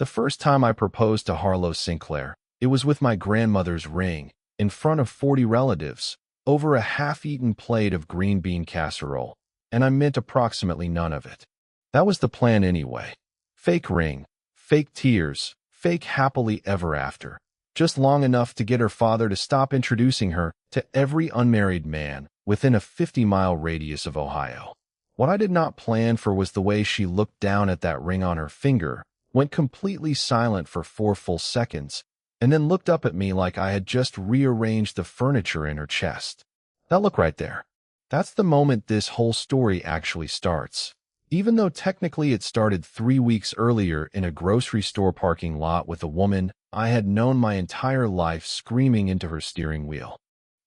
The first time I proposed to Harlow Sinclair, it was with my grandmother's ring, in front of 40 relatives, over a half-eaten plate of green bean casserole, and I meant approximately none of it. That was the plan anyway. Fake ring, fake tears, fake happily ever after. Just long enough to get her father to stop introducing her to every unmarried man within a 50-mile radius of Ohio. What I did not plan for was the way she looked down at that ring on her finger, went completely silent for 4 full seconds, and then looked up at me like I had just rearranged the furniture in her chest. That look right there. That's the moment this whole story actually starts. Even though technically it started 3 weeks earlier in a grocery store parking lot with a woman I had known my entire life screaming into her steering wheel.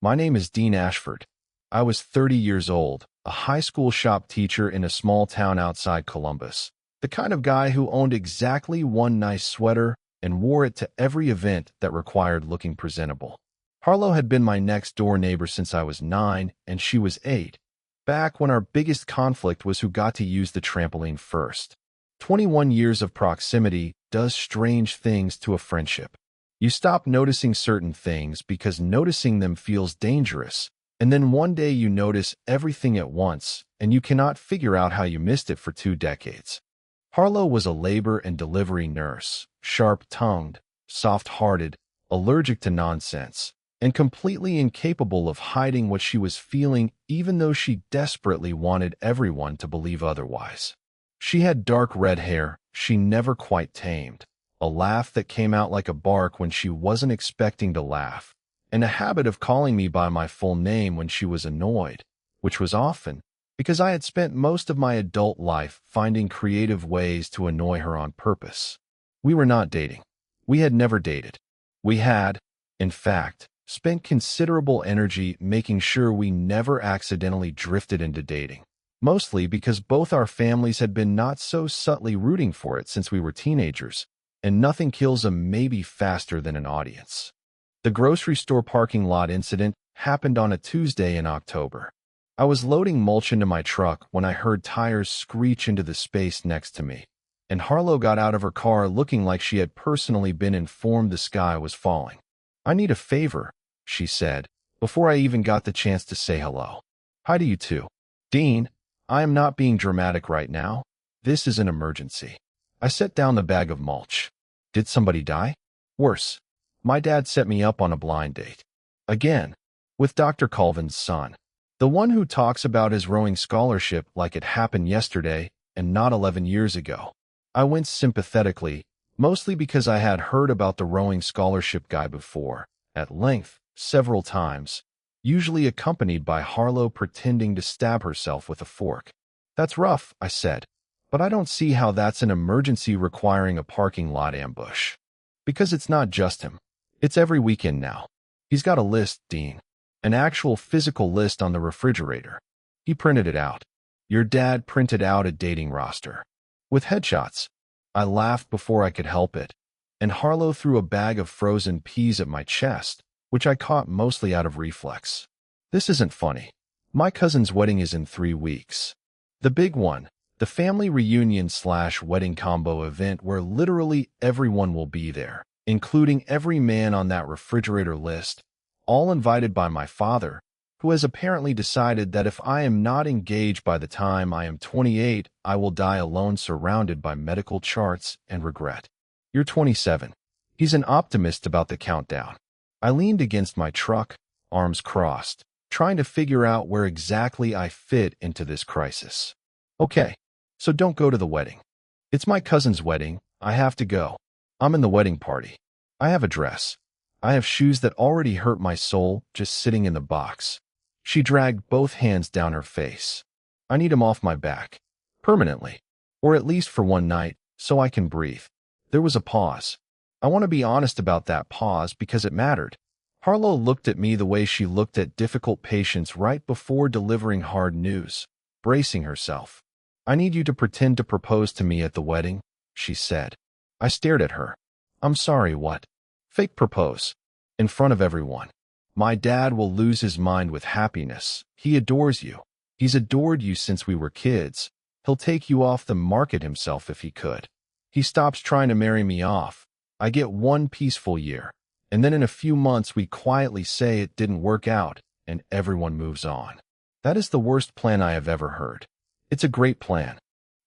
My name is Dean Ashford. I was 30 years old, a high school shop teacher in a small town outside Columbus, the kind of guy who owned exactly one nice sweater and wore it to every event that required looking presentable. Harlow had been my next-door neighbor since I was 9 and she was 8, back when our biggest conflict was who got to use the trampoline first. 21 years of proximity does strange things to a friendship. You stop noticing certain things because noticing them feels dangerous, and then one day you notice everything at once, and you cannot figure out how you missed it for 2 decades. Harlow was a labor and delivery nurse, sharp-tongued, soft-hearted, allergic to nonsense, and completely incapable of hiding what she was feeling even though she desperately wanted everyone to believe otherwise. She had dark red hair she never quite tamed, a laugh that came out like a bark when she wasn't expecting to laugh, and a habit of calling me by my full name when she was annoyed, which was often because I had spent most of my adult life finding creative ways to annoy her on purpose. We were not dating. We had never dated. We had, in fact, spent considerable energy making sure we never accidentally drifted into dating, mostly because both our families had been not so subtly rooting for it since we were teenagers, and nothing kills a maybe faster than an audience. The grocery store parking lot incident happened on a Tuesday in October. I was loading mulch into my truck when I heard tires screech into the space next to me, and Harlow got out of her car looking like she had personally been informed the sky was falling. "I need a favor," she said, before I even got the chance to say hello. "Hi to you too. Dean, I am not being dramatic right now. This is an emergency." I set down the bag of mulch. Did somebody die? Worse. My dad set me up on a blind date. Again, with Dr. Colvin's son. The one who talks about his rowing scholarship like it happened yesterday and not 11 years ago. I winced sympathetically, mostly because I had heard about the rowing scholarship guy before, at length, several times, usually accompanied by Harlow pretending to stab herself with a fork. "That's rough," I said, "but I don't see how that's an emergency requiring a parking lot ambush." "Because it's not just him. It's every weekend now. He's got a list, Dean. An actual physical list on the refrigerator. He printed it out. Your dad printed out a dating roster. With headshots." I laughed before I could help it, and Harlow threw a bag of frozen peas at my chest, which I caught mostly out of reflex. "This isn't funny. My cousin's wedding is in 3 weeks. The big one, the family reunion/wedding combo event where literally everyone will be there, including every man on that refrigerator list, all invited by my father, who has apparently decided that if I am not engaged by the time I am 28, I will die alone surrounded by medical charts and regret. You're 27. He's an optimist about the countdown. I leaned against my truck, arms crossed, trying to figure out where exactly I fit into this crisis. "Okay, so don't go to the wedding." "It's my cousin's wedding. I have to go. I'm in the wedding party. I have a dress. I have shoes that already hurt my soul just sitting in the box." She dragged both hands down her face. "I need 'em off my back. Permanently. Or at least for one night, so I can breathe." There was a pause. I want to be honest about that pause because it mattered. Harlow looked at me the way she looked at difficult patients right before delivering hard news, bracing herself. "I need you to pretend to propose to me at the wedding," she said. I stared at her. "I'm sorry, what?" "Fake propose. In front of everyone. My dad will lose his mind with happiness. He adores you. He's adored you since we were kids. He'll take you off the market himself if he could. He stops trying to marry me off. I get one peaceful year. And then in a few months we quietly say it didn't work out, and everyone moves on. That is the worst plan I have ever heard. It's a great plan.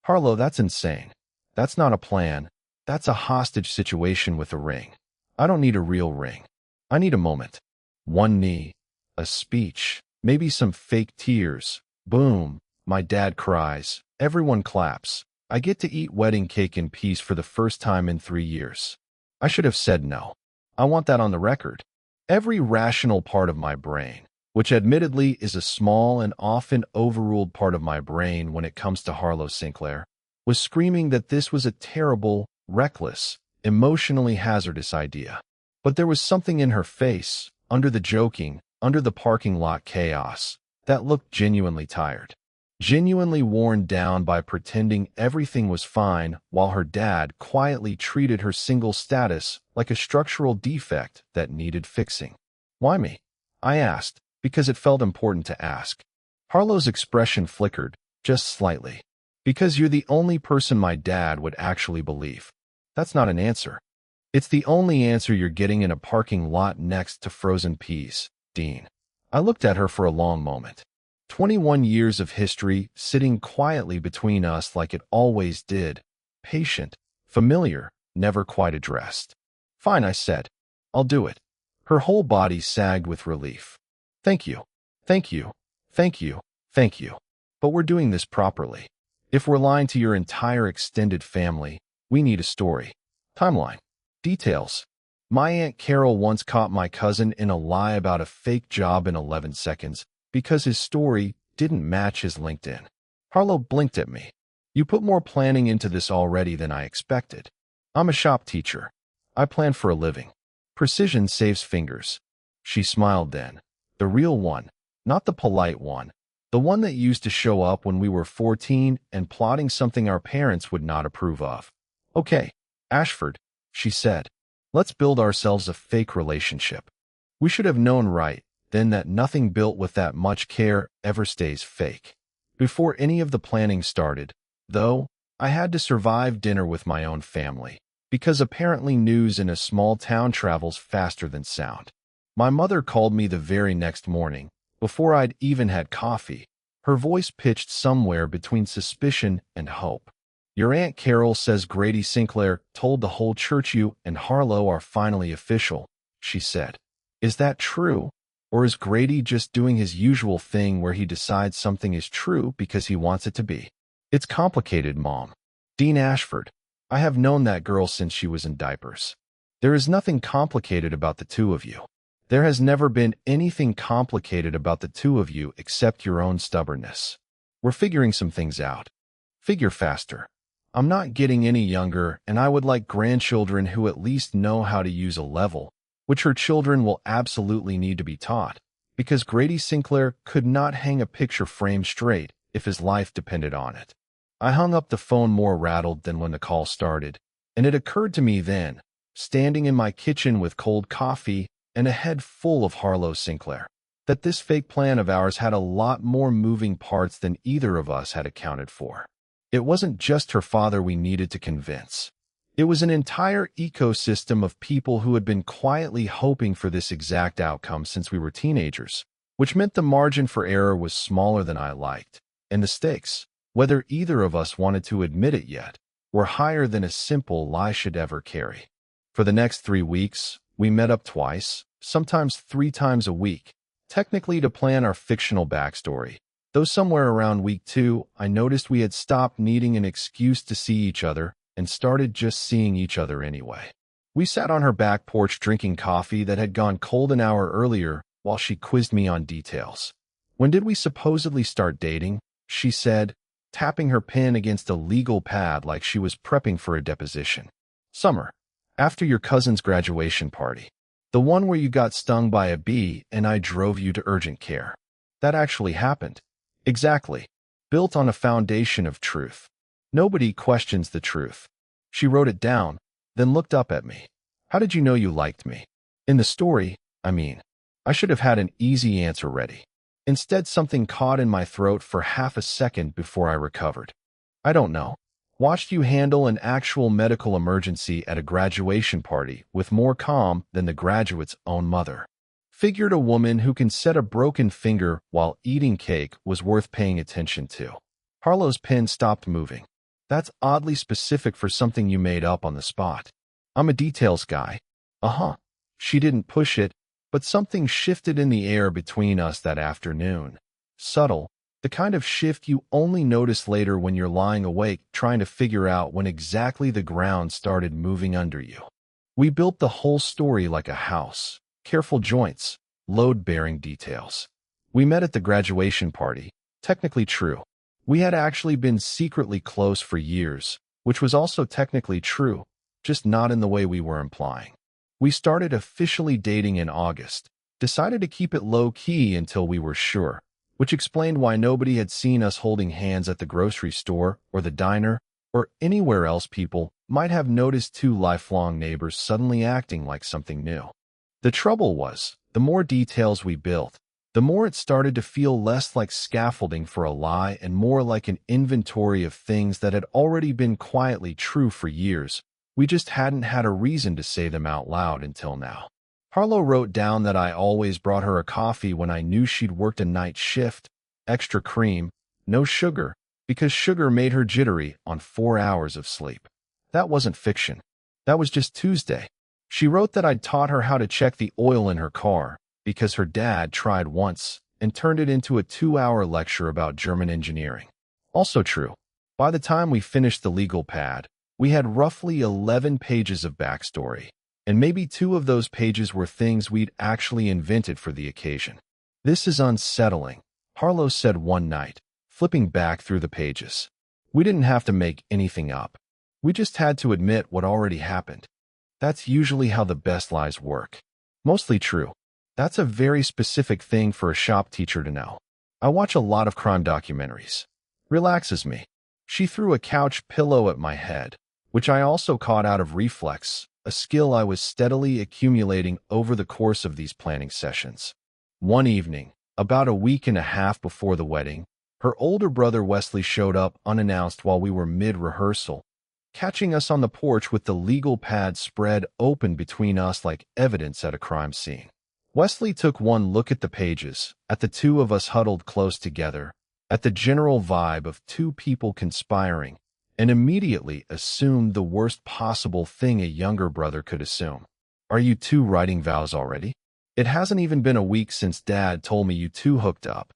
Harlow, that's insane. That's not a plan. That's a hostage situation with a ring. I don't need a real ring. I need a moment. One knee. A speech. Maybe some fake tears. Boom. My dad cries. Everyone claps. I get to eat wedding cake in peace for the first time in 3 years. I should have said no. I want that on the record. Every rational part of my brain, which admittedly is a small and often overruled part of my brain when it comes to Harlow Sinclair, was screaming that this was a terrible, reckless, emotionally hazardous idea. But there was something in her face, under the joking, under the parking lot chaos, that looked genuinely tired. Genuinely worn down by pretending everything was fine while her dad quietly treated her single status like a structural defect that needed fixing. Why me? I asked, because it felt important to ask. Harlow's expression flickered, just slightly. Because you're the only person my dad would actually believe. That's not an answer. It's the only answer you're getting in a parking lot next to frozen peas, Dean. I looked at her for a long moment. 21 years of history sitting quietly between us like it always did, patient, familiar, never quite addressed. Fine, I said. I'll do it. Her whole body sagged with relief. Thank you. Thank you. Thank you. Thank you. But we're doing this properly. If we're lying to your entire extended family, we need a story. Timeline. Details. My Aunt Carol once caught my cousin in a lie about a fake job in 11 seconds because his story didn't match his LinkedIn. Harlow blinked at me. You put more planning into this already than I expected. I'm a shop teacher. I plan for a living. Precision saves fingers. She smiled then. The real one, not the polite one. The one that used to show up when we were 14 and plotting something our parents would not approve of. Okay, Ashford, she said. Let's build ourselves a fake relationship. We should have known right then that nothing built with that much care ever stays fake. Before any of the planning started, though, I had to survive dinner with my own family, because apparently news in a small town travels faster than sound. My mother called me the very next morning, before I'd even had coffee, her voice pitched somewhere between suspicion and hope. Your Aunt Carol says Grady Sinclair told the whole church you and Harlow are finally official, she said. Is that true? Or is Grady just doing his usual thing where he decides something is true because he wants it to be? It's complicated, Mom. Dean Ashford. I have known that girl since she was in diapers. There is nothing complicated about the two of you. There has never been anything complicated about the two of you except your own stubbornness. We're figuring some things out. Figure faster. I'm not getting any younger, and I would like grandchildren who at least know how to use a level, which her children will absolutely need to be taught, because Grady Sinclair could not hang a picture frame straight if his life depended on it. I hung up the phone more rattled than when the call started, and it occurred to me then, standing in my kitchen with cold coffee and a head full of Harlow Sinclair, that this fake plan of ours had a lot more moving parts than either of us had accounted for. It wasn't just her father we needed to convince. It was an entire ecosystem of people who had been quietly hoping for this exact outcome since we were teenagers, which meant the margin for error was smaller than I liked, and the stakes, whether either of us wanted to admit it yet, were higher than a simple lie should ever carry. For the next 3 weeks, we met up twice, sometimes 3 times a week, technically to plan our fictional backstory, though somewhere around week 2, I noticed we had stopped needing an excuse to see each other and started just seeing each other anyway. We sat on her back porch drinking coffee that had gone cold an hour earlier while she quizzed me on details. When did we supposedly start dating? She said, tapping her pen against a legal pad like she was prepping for a deposition. Summer. After your cousin's graduation party. The one where you got stung by a bee and I drove you to urgent care. That actually happened. Exactly. Built on a foundation of truth. Nobody questions the truth. She wrote it down, then looked up at me. How did you know you liked me? In the story, I mean. I should have had an easy answer ready. Instead, something caught in my throat for half a second before I recovered. I don't know. Watched you handle an actual medical emergency at a graduation party with more calm than the graduate's own mother. Figured a woman who can set a broken finger while eating cake was worth paying attention to. Harlow's pen stopped moving. That's oddly specific for something you made up on the spot. I'm a details guy. Uh-huh. She didn't push it, but something shifted in the air between us that afternoon. Subtle, the kind of shift you only notice later when you're lying awake trying to figure out when exactly the ground started moving under you. We built the whole story like a house. Careful joints, load-bearing details. We met at the graduation party. Technically true. We had actually been secretly close for years, which was also technically true, just not in the way we were implying. We started officially dating in August, decided to keep it low-key until we were sure, which explained why nobody had seen us holding hands at the grocery store or the diner or anywhere else people might have noticed two lifelong neighbors suddenly acting like something new. The trouble was, the more details we built, the more it started to feel less like scaffolding for a lie and more like an inventory of things that had already been quietly true for years. We just hadn't had a reason to say them out loud until now. Harlow wrote down that I always brought her a coffee when I knew she'd worked a night shift, extra cream, no sugar, because sugar made her jittery on 4 hours of sleep. That wasn't fiction. That was just Tuesday. She wrote that I'd taught her how to check the oil in her car, because her dad tried once and turned it into a 2-hour lecture about German engineering. Also true. By the time we finished the legal pad, we had roughly 11 pages of backstory, and maybe 2 of those pages were things we'd actually invented for the occasion. This is unsettling, Harlow said one night, flipping back through the pages. We didn't have to make anything up. We just had to admit what already happened. That's usually how the best lies work. Mostly true. That's a very specific thing for a shop teacher to know. I watch a lot of crime documentaries. Relaxes me. She threw a couch pillow at my head, which I also caught out of reflex, a skill I was steadily accumulating over the course of these planning sessions. One evening, about a week and a half before the wedding, her older brother Wesley showed up unannounced while we were mid-rehearsal, catching us on the porch with the legal pad spread open between us like evidence at a crime scene. Wesley took one look at the pages, at the 2 of us huddled close together, at the general vibe of 2 people conspiring, and immediately assumed the worst possible thing a younger brother could assume. Are you 2 writing vows already? It hasn't even been a week since Dad told me you 2 hooked up.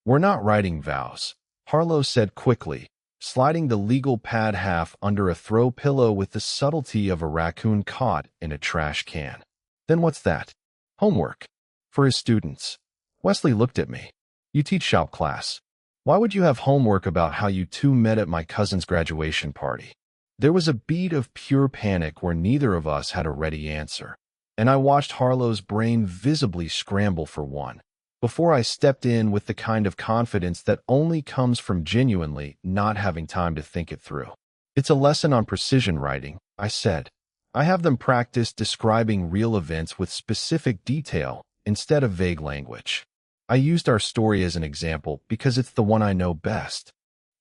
We're not writing vows, Harlow said quickly, sliding the legal pad half under a throw pillow with the subtlety of a raccoon caught in a trash can. Then what's that? Homework. For his students. Wesley looked at me. You teach shop class. Why would you have homework about how you 2 met at my cousin's graduation party? There was a beat of pure panic where neither of us had a ready answer, and I watched Harlow's brain visibly scramble for one, before I stepped in with the kind of confidence that only comes from genuinely not having time to think it through. It's a lesson on precision writing, I said. I have them practice describing real events with specific detail instead of vague language. I used our story as an example because it's the one I know best.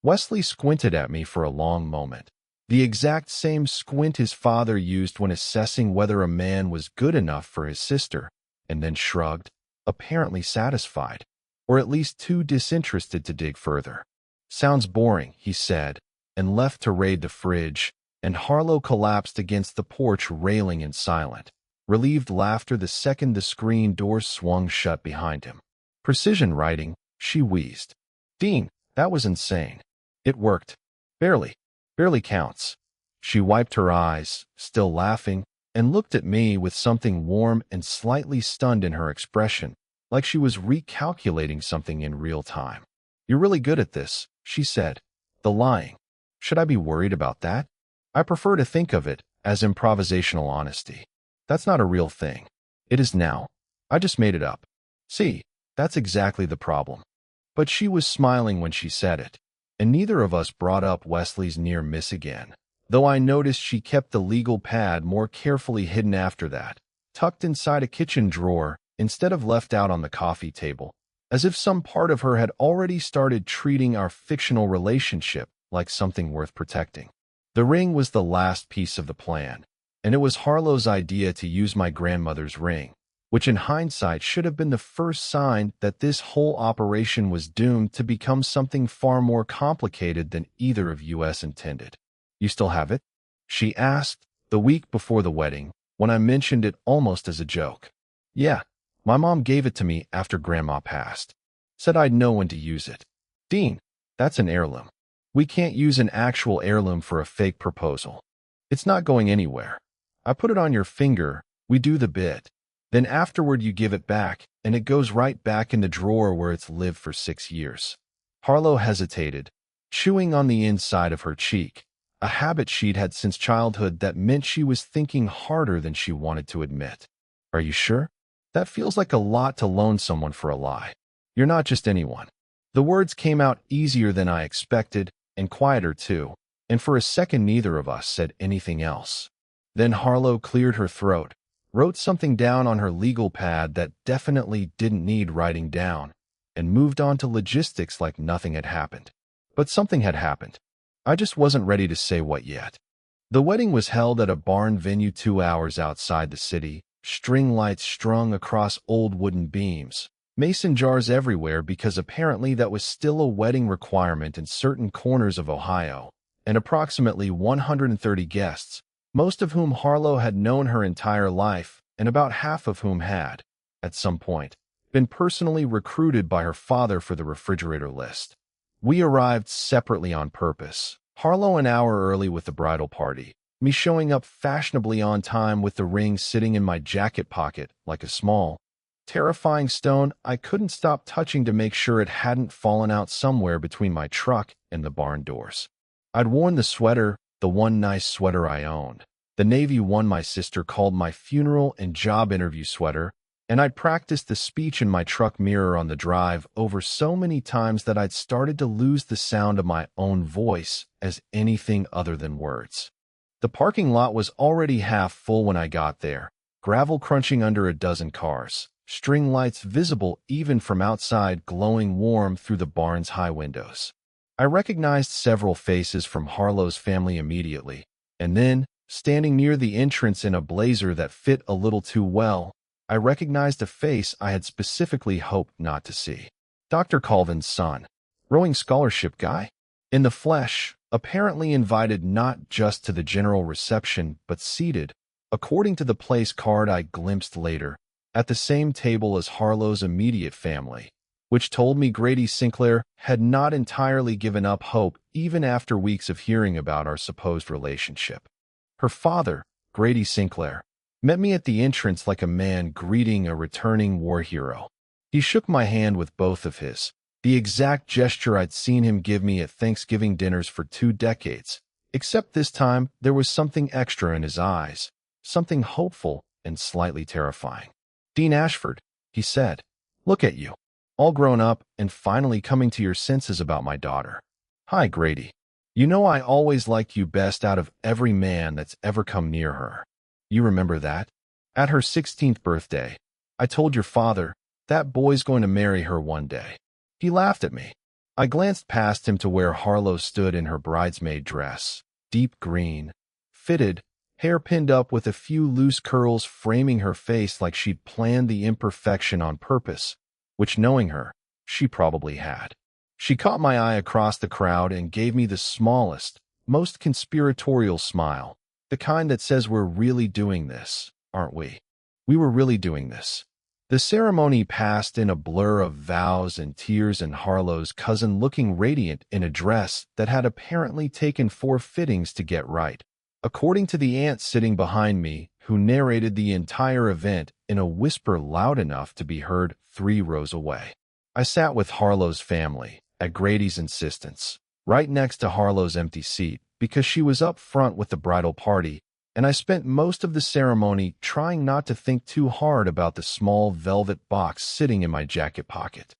Wesley squinted at me for a long moment, the exact same squint his father used when assessing whether a man was good enough for his sister, and then shrugged, apparently satisfied, or at least too disinterested to dig further. Sounds boring, he said, and left to raid the fridge, and Harlow collapsed against the porch railing in silent, relieved laughter the second the screen doors swung shut behind him. Precision writing, she wheezed. Dean, that was insane. It worked. Barely. Barely counts. She wiped her eyes, still laughing, and looked at me with something warm and slightly stunned in her expression, like she was recalculating something in real time. You're really good at this, she said. The lying. Should I be worried about that? I prefer to think of it as improvisational honesty. That's not a real thing. It is now. I just made it up. See, that's exactly the problem. But she was smiling when she said it, and neither of us brought up Wesley's near miss again, though I noticed she kept the legal pad more carefully hidden after that, tucked inside a kitchen drawer instead of left out on the coffee table, as if some part of her had already started treating our fictional relationship like something worth protecting. The ring was the last piece of the plan, and it was Harlow's idea to use my grandmother's ring, which in hindsight should have been the first sign that this whole operation was doomed to become something far more complicated than either of us intended. "You still have it?" she asked the week before the wedding, when I mentioned it almost as a joke. "Yeah, my mom gave it to me after Grandma passed. Said I'd know when to use it." "Dean, that's an heirloom. We can't use an actual heirloom for a fake proposal. It's not going anywhere. I put it on your finger, we do the bit. Then afterward you give it back, and it goes right back in the drawer where it's lived for 6 years." Harlow hesitated, chewing on the inside of her cheek, a habit she'd had since childhood that meant she was thinking harder than she wanted to admit. "Are you sure? That feels like a lot to loan someone for a lie. You're not just anyone." The words came out easier than I expected, and quieter too, and for a second neither of us said anything else. Then Harlow cleared her throat, wrote something down on her legal pad that definitely didn't need writing down, and moved on to logistics like nothing had happened. But something had happened. I just wasn't ready to say what yet. The wedding was held at a barn venue 2 hours outside the city, string lights strung across old wooden beams, mason jars everywhere because apparently that was still a wedding requirement in certain corners of Ohio, and approximately 130 guests, most of whom Harlow had known her entire life, and about half of whom had, at some point, been personally recruited by her father for the refrigerator list. We arrived separately on purpose, Harlow an hour early with the bridal party, me showing up fashionably on time with the ring sitting in my jacket pocket like a small, terrifying stone I couldn't stop touching to make sure it hadn't fallen out somewhere between my truck and the barn doors. I'd worn the sweater, the one nice sweater I owned, the navy one my sister called my funeral and job interview sweater, and I'd practiced the speech in my truck mirror on the drive over so many times that I'd started to lose the sound of my own voice as anything other than words. The parking lot was already half full when I got there, gravel crunching under a dozen cars, string lights visible even from outside glowing warm through the barn's high windows. I recognized several faces from Harlow's family immediately, and then, standing near the entrance in a blazer that fit a little too well, I recognized a face I had specifically hoped not to see. Dr. Colvin's son, rowing scholarship guy, in the flesh, apparently invited not just to the general reception but seated, according to the place card I glimpsed later, at the same table as Harlow's immediate family, which told me Grady Sinclair had not entirely given up hope even after weeks of hearing about our supposed relationship. Her father, Grady Sinclair, met me at the entrance like a man greeting a returning war hero. He shook my hand with both of his, the exact gesture I'd seen him give me at Thanksgiving dinners for 2 decades, except this time there was something extra in his eyes, something hopeful and slightly terrifying. "Dean Ashford," he said, "look at you, all grown up and finally coming to your senses about my daughter." "Hi, Grady. You know I always liked you best out of every man that's ever come near her. You remember that? At her 16th birthday, I told your father, that boy's going to marry her one day." He laughed at me. I glanced past him to where Harlow stood in her bridesmaid dress, deep green, fitted, hair pinned up with a few loose curls framing her face like she'd planned the imperfection on purpose, which, knowing her, she probably had. She caught my eye across the crowd and gave me the smallest, most conspiratorial smile, the kind that says we're really doing this, aren't we? We were really doing this. The ceremony passed in a blur of vows and tears and Harlow's cousin looking radiant in a dress that had apparently taken 4 fittings to get right, according to the aunt sitting behind me, who narrated the entire event in a whisper loud enough to be heard 3 rows away. I sat with Harlow's family, at Grady's insistence, right next to Harlow's empty seat, because she was up front with the bridal party, and I spent most of the ceremony trying not to think too hard about the small velvet box sitting in my jacket pocket.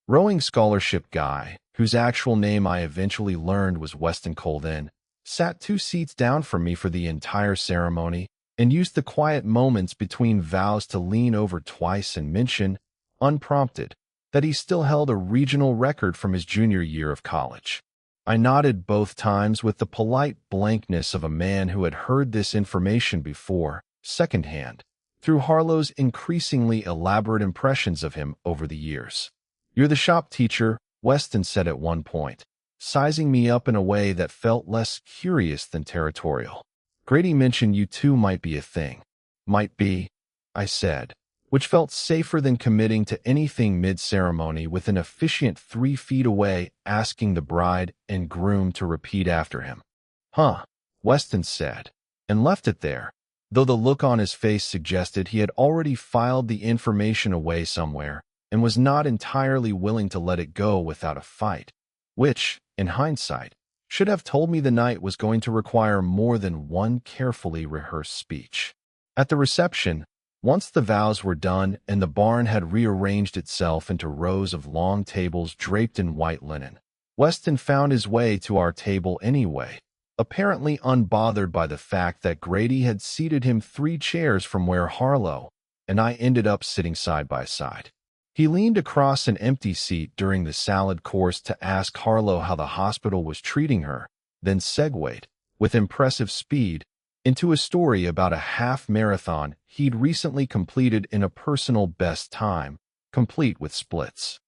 Rowing scholarship guy, whose actual name I eventually learned was Weston Colvin, sat 2 seats down from me for the entire ceremony and used the quiet moments between vows to lean over twice and mention, unprompted, that he still held a regional record from his junior year of college. I nodded both times with the polite blankness of a man who had heard this information before, secondhand, through Harlow's increasingly elaborate impressions of him over the years. "You're the shop teacher," Weston said at one point, sizing me up in a way that felt less curious than territorial. "Grady mentioned you two might be a thing." "Might be," I said, which felt safer than committing to anything mid-ceremony with an officiant 3 feet away asking the bride and groom to repeat after him. "Huh," Weston said, and left it there, though the look on his face suggested he had already filed the information away somewhere and was not entirely willing to let it go without a fight, which, in hindsight, should have told me the night was going to require more than one carefully rehearsed speech. At the reception, once the vows were done and the barn had rearranged itself into rows of long tables draped in white linen, Weston found his way to our table anyway, apparently unbothered by the fact that Grady had seated him 3 chairs from where Harlow and I ended up sitting side by side. He leaned across an empty seat during the salad course to ask Harlow how the hospital was treating her, then segued, with impressive speed, into a story about a half-marathon he'd recently completed in a personal best time, complete with splits.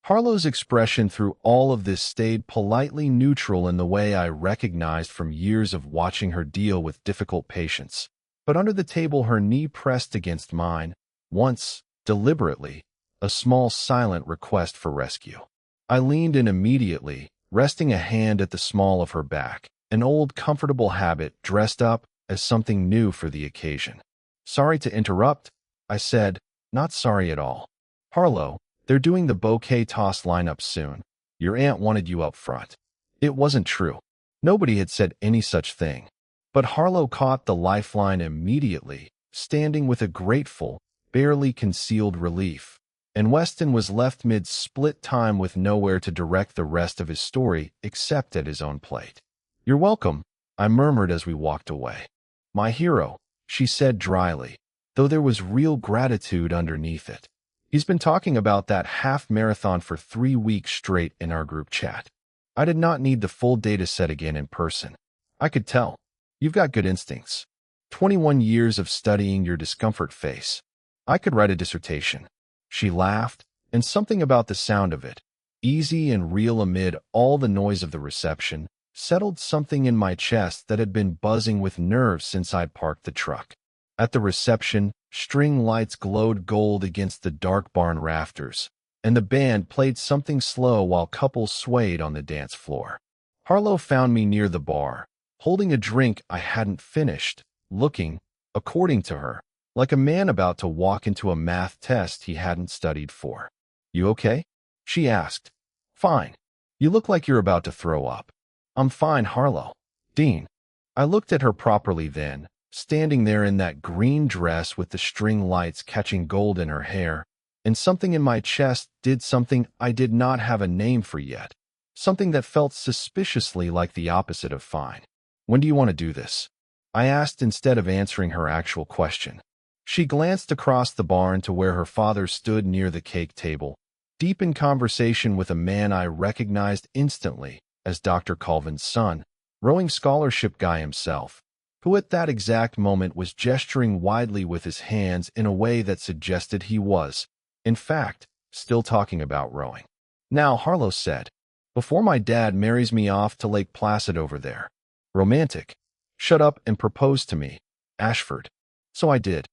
Harlow's expression through all of this stayed politely neutral in the way I recognized from years of watching her deal with difficult patients, but under the table her knee pressed against mine, once, deliberately, a small silent request for rescue. I leaned in immediately, resting a hand at the small of her back, an old comfortable habit dressed up as something new for the occasion. "Sorry to interrupt," I said, "not sorry at all. Harlow, they're doing the bouquet toss lineup soon. Your aunt wanted you up front." It wasn't true. Nobody had said any such thing. But Harlow caught the lifeline immediately, standing with a grateful, barely concealed relief, and Weston was left mid-split time with nowhere to direct the rest of his story except at his own plate. "You're welcome," I murmured as we walked away. "My hero," she said dryly, though there was real gratitude underneath it. "He's been talking about that half-marathon for 3 weeks straight in our group chat." I did not need the full data set again in person. I could tell. "You've got good instincts. 21 years of studying your discomfort face. I could write a dissertation." She laughed, and something about the sound of it, easy and real amid all the noise of the reception, settled something in my chest that had been buzzing with nerves since I'd parked the truck. At the reception, string lights glowed gold against the dark barn rafters, and the band played something slow while couples swayed on the dance floor. Harlow found me near the bar, holding a drink I hadn't finished, looking, according to her, like a man about to walk into a math test he hadn't studied for. "You okay?" she asked. "Fine. You look like you're about to throw up." "I'm fine, Harlow." "Dean." I looked at her properly then, standing there in that green dress with the string lights catching gold in her hair, and something in my chest did something I did not have a name for yet, something that felt suspiciously like the opposite of fine. "When do you want to do this?" I asked instead of answering her actual question. She glanced across the barn to where her father stood near the cake table, deep in conversation with a man I recognized instantly as Dr. Colvin's son, rowing scholarship guy himself, who at that exact moment was gesturing widely with his hands in a way that suggested he was, in fact, still talking about rowing. "Now," Harlow said, "before my dad marries me off to Lake Placid over there." "Romantic." "Shut up and propose to me, Ashford." So I did.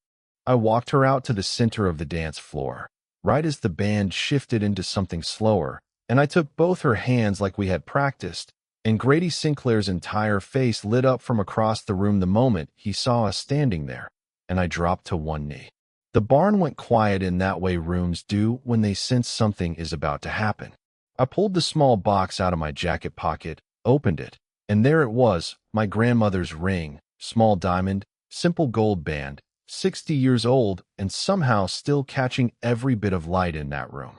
I walked her out to the center of the dance floor, right as the band shifted into something slower, and I took both her hands like we had practiced, and Grady Sinclair's entire face lit up from across the room the moment he saw us standing there, and I dropped to one knee. The barn went quiet in that way rooms do when they sense something is about to happen. I pulled the small box out of my jacket pocket, opened it, and there it was, my grandmother's ring, small diamond, simple gold band, 60 years old and somehow still catching every bit of light in that room.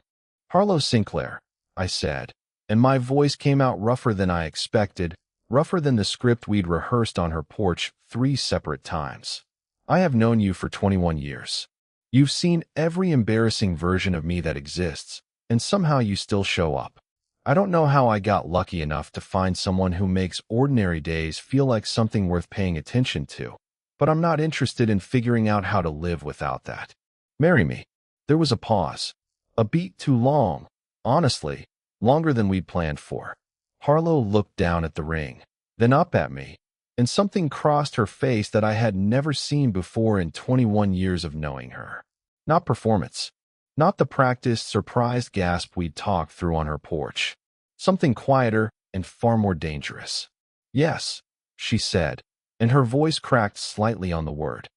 "Harlow Sinclair," I said, and my voice came out rougher than I expected, rougher than the script we'd rehearsed on her porch 3 separate times. "I have known you for 21 years. You've seen every embarrassing version of me that exists, and somehow you still show up." I don't know how I got lucky enough to find someone who makes ordinary days feel like something worth paying attention to, but I'm not interested in figuring out how to live without that. Marry me. There was a pause. A beat too long. Honestly, longer than we'd planned for. Harlow looked down at the ring, then up at me, and something crossed her face that I had never seen before in 21 years of knowing her. Not performance. Not the practiced, surprised gasp we'd talked through on her porch. Something quieter and far more dangerous. Yes, she said, and her voice cracked slightly on the word.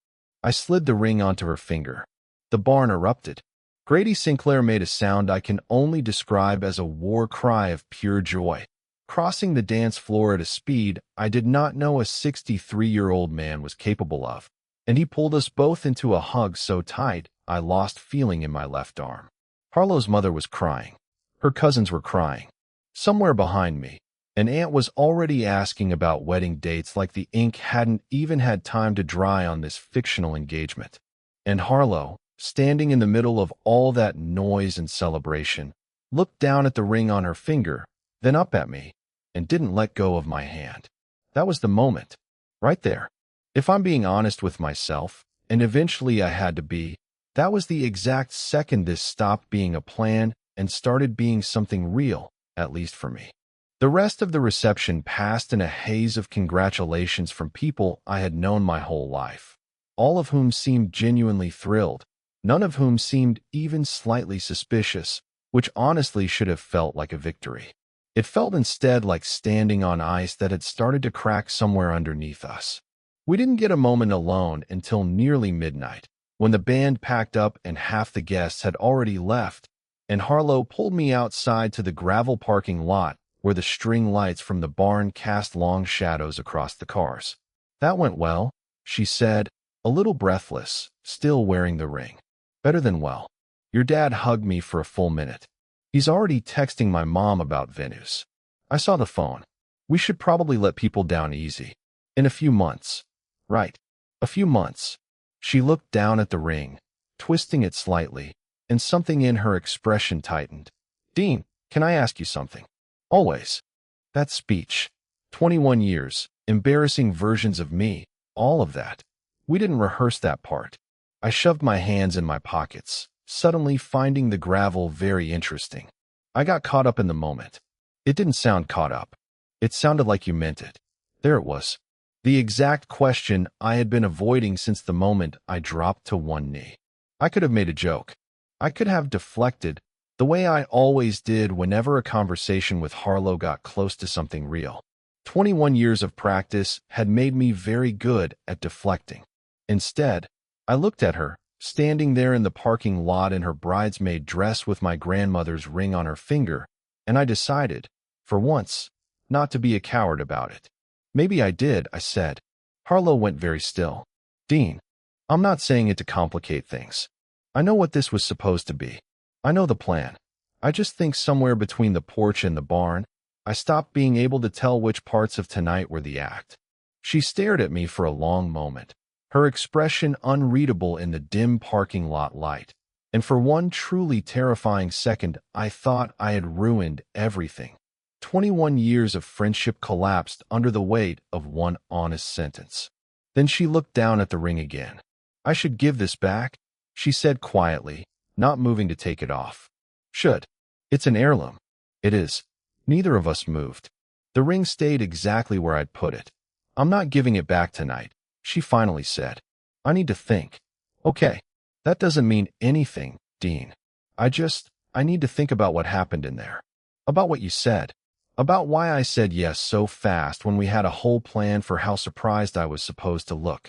I slid the ring onto her finger. The barn erupted. Grady Sinclair made a sound I can only describe as a war cry of pure joy, crossing the dance floor at a speed I did not know a 63-year-old man was capable of, and he pulled us both into a hug so tight I lost feeling in my left arm. Harlow's mother was crying. Her cousins were crying. Somewhere behind me, an aunt was already asking about wedding dates like the ink hadn't even had time to dry on this fictional engagement. And Harlow, standing in the middle of all that noise and celebration, looked down at the ring on her finger, then up at me, and didn't let go of my hand. That was the moment. Right there. If I'm being honest with myself, and eventually I had to be, that was the exact second this stopped being a plan and started being something real, at least for me. The rest of the reception passed in a haze of congratulations from people I had known my whole life, all of whom seemed genuinely thrilled, none of whom seemed even slightly suspicious, which honestly should have felt like a victory. It felt instead like standing on ice that had started to crack somewhere underneath us. We didn't get a moment alone until nearly midnight, when the band packed up and half the guests had already left, and Harlow pulled me outside to the gravel parking lot where the string lights from the barn cast long shadows across the cars. That went well, she said, a little breathless, still wearing the ring. Better than well. Your dad hugged me for a full minute. He's already texting my mom about venues. I saw the phone. We should probably let people down easy. In a few months. Right. A few months. She looked down at the ring, twisting it slightly, and something in her expression tightened. Dean, can I ask you something? Always. That speech. 21 years, embarrassing versions of me, all of that. We didn't rehearse that part. I shoved my hands in my pockets, suddenly finding the gravel very interesting. I got caught up in the moment. It didn't sound caught up. It sounded like you meant it. There it was. The exact question I had been avoiding since the moment I dropped to one knee. I could have made a joke. I could have deflected, the way I always did whenever a conversation with Harlow got close to something real. 21 years of practice had made me very good at deflecting. Instead, I looked at her, standing there in the parking lot in her bridesmaid dress with my grandmother's ring on her finger, and I decided, for once, not to be a coward about it. Maybe I did, I said. Harlow went very still. Dean, I'm not saying it to complicate things. I know what this was supposed to be. I know the plan. I just think somewhere between the porch and the barn, I stopped being able to tell which parts of tonight were the act. She stared at me for a long moment, her expression unreadable in the dim parking lot light, and for one truly terrifying second I thought I had ruined everything. 21 years of friendship collapsed under the weight of one honest sentence. Then she looked down at the ring again. I should give this back, she said quietly, not moving to take it off. Should. It's an heirloom. It is. Neither of us moved. The ring stayed exactly where I'd put it. I'm not giving it back tonight, she finally said. I need to think. Okay. That doesn't mean anything, Dean. I need to think about what happened in there. About what you said. About why I said yes so fast when we had a whole plan for how surprised I was supposed to look.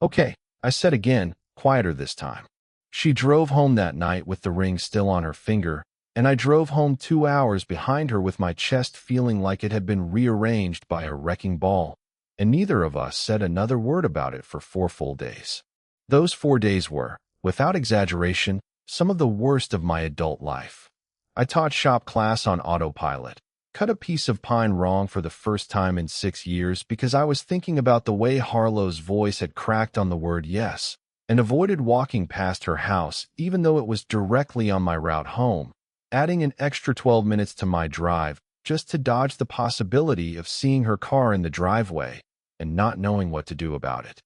Okay, I said again, quieter this time. She drove home that night with the ring still on her finger, and I drove home 2 hours behind her with my chest feeling like it had been rearranged by a wrecking ball, and neither of us said another word about it for 4 full days. Those 4 days were, without exaggeration, some of the worst of my adult life. I taught shop class on autopilot, cut a piece of pine wrong for the first time in 6 years because I was thinking about the way Harlow's voice had cracked on the word yes, and avoided walking past her house even though it was directly on my route home, adding an extra 12 minutes to my drive just to dodge the possibility of seeing her car in the driveway and not knowing what to do about it.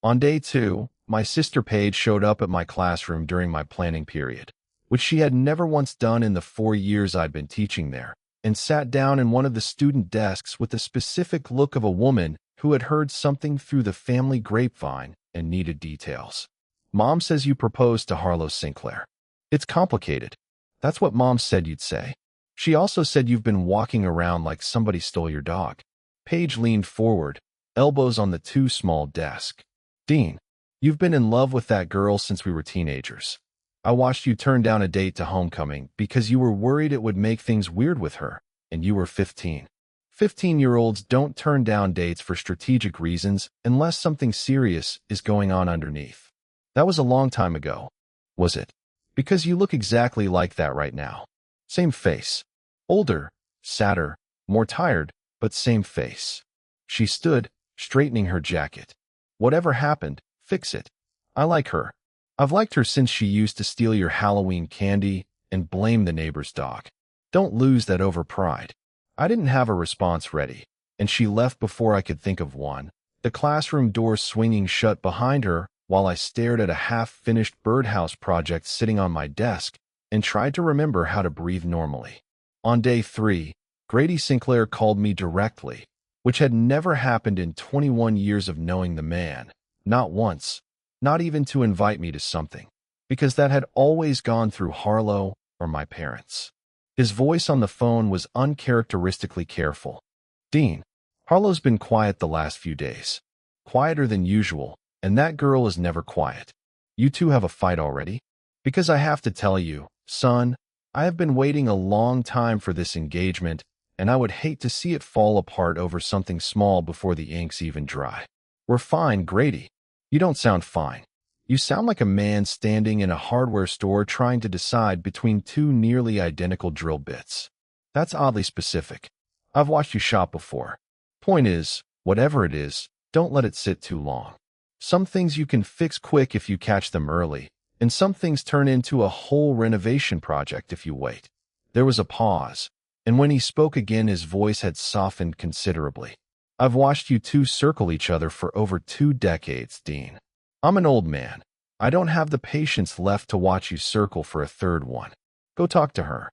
On day 2, my sister Paige showed up at my classroom during my planning period, which she had never once done in the 4 years I'd been teaching there, and sat down in one of the student desks with the specific look of a woman who had heard something through the family grapevine and needed details. Mom says you proposed to Harlow Sinclair. It's complicated. That's what Mom said you'd say. She also said you've been walking around like somebody stole your dog. Paige leaned forward, elbows on the too small desk. Dean, you've been in love with that girl since we were teenagers. I watched you turn down a date to homecoming because you were worried it would make things weird with her, and you were 15. 15-year-olds don't turn down dates for strategic reasons unless something serious is going on underneath. That was a long time ago, was it? Because you look exactly like that right now. Same face. Older, sadder, more tired, but same face. She stood, straightening her jacket. Whatever happened, fix it. I like her. I've liked her since she used to steal your Halloween candy and blame the neighbor's dog. Don't lose that over pride. I didn't have a response ready, and she left before I could think of one, the classroom door swinging shut behind her while I stared at a half-finished birdhouse project sitting on my desk and tried to remember how to breathe normally. On day 3, Grady Sinclair called me directly, which had never happened in 21 years of knowing the man. Not once, not even to invite me to something, because that had always gone through Harlow or my parents. His voice on the phone was uncharacteristically careful. Dean, Harlow's been quiet the last few days. Quieter than usual, and that girl is never quiet. You two have a fight already? Because I have to tell you, son, I have been waiting a long time for this engagement, and I would hate to see it fall apart over something small before the ink's even dry. We're fine, Grady. You don't sound fine. You sound like a man standing in a hardware store trying to decide between two nearly identical drill bits. That's oddly specific. I've watched you shop before. Point is, whatever it is, don't let it sit too long. Some things you can fix quick if you catch them early, and some things turn into a whole renovation project if you wait. There was a pause, and when he spoke again his voice had softened considerably. I've watched you two circle each other for over 2 decades, Dean. I'm an old man. I don't have the patience left to watch you circle for a third one. Go talk to her.